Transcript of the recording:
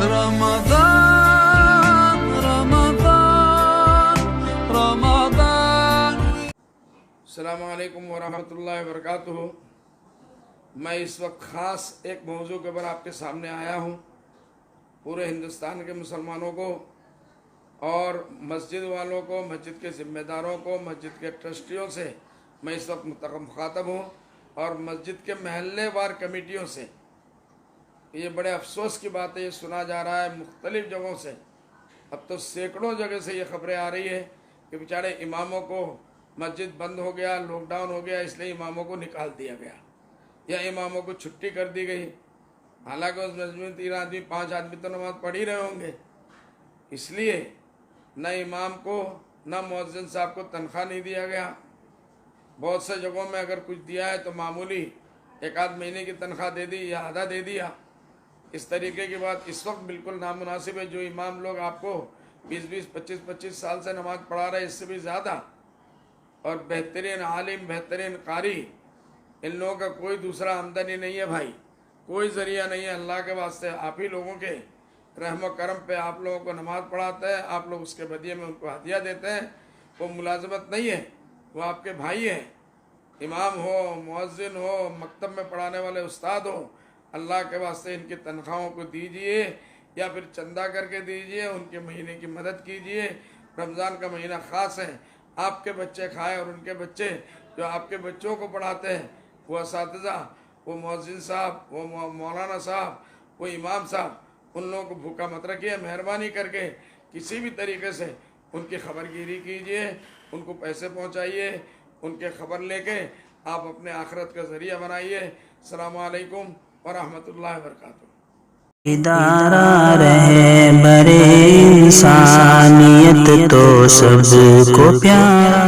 رمضان رمضان رمضان۔ السلام علیکم ورحمۃ اللہ وبرکاتہ۔ میں اس وقت خاص ایک موضوع کے اوپر آپ کے سامنے آیا ہوں۔ پورے ہندوستان کے مسلمانوں کو اور مسجد والوں کو، مسجد کے ذمہ داروں کو، مسجد کے ٹرسٹیوں سے میں اس وقت مخاطب ہوں، اور مسجد کے محلے وار کمیٹیوں سے۔ یہ بڑے افسوس کی بات ہے، یہ سنا جا رہا ہے مختلف جگہوں سے، اب تو سینکڑوں جگہ سے یہ خبریں آ رہی ہے کہ بیچارے اماموں کو مسجد بند ہو گیا، لاک ڈاؤن ہو گیا، اس لیے اماموں کو نکال دیا گیا یا اماموں کو چھٹی کر دی گئی۔ حالانکہ اس مسجد میں 3 آدمی 5 آدمی تو نماز پڑھ ہی رہے ہوں گے۔ اس لیے نہ امام کو نہ مؤذن صاحب کو تنخواہ نہیں دیا گیا۔ بہت سے جگہوں میں اگر کچھ دیا ہے تو معمولی 1 آدھ مہینے کی تنخواہ دے دی یا آدھا دے دیا۔ اس طریقے کی بات اس وقت بالکل نامناسب ہے۔ جو امام لوگ آپ کو 20 25 سال سے نماز پڑھا رہے ہیں، اس سے بھی زیادہ، اور بہترین عالم، بہترین قاری، ان لوگوں کا کوئی دوسرا آمدنی نہیں ہے بھائی، کوئی ذریعہ نہیں ہے۔ اللہ کے واسطے آپ ہی لوگوں کے رحم و کرم پہ آپ لوگوں کو نماز پڑھاتے ہیں، آپ لوگ اس کے بدیے میں ان کو ہدیہ دیتے ہیں۔ وہ ملازمت نہیں ہے، وہ آپ کے بھائی ہیں۔ امام ہو، مؤذن ہو، مکتب میں پڑھانے والے استاد ہو، اللہ کے واسطے ان کی تنخواہوں کو دیجئے یا پھر چندہ کر کے دیجئے، ان کے مہینے کی مدد کیجئے۔ رمضان کا مہینہ خاص ہے، آپ کے بچے کھائیں اور ان کے بچے جو آپ کے بچوں کو پڑھاتے ہیں، وہ اساتذہ، وہ مؤذن صاحب، وہ مولانا صاحب، وہ امام صاحب، ان لوگوں کو بھوکا مت رکھیے۔ مہربانی کر کے کسی بھی طریقے سے ان کی خبر گیری کیجئے، ان کو پیسے پہنچائیے، ان کے خبر لے کے آپ اپنے آخرت کا ذریعہ بنائیے۔ السلام علیکم ورحمۃ اللہ وبرکاتہ۔ ادارہ رہبر انسانیت تو سب کو پیارا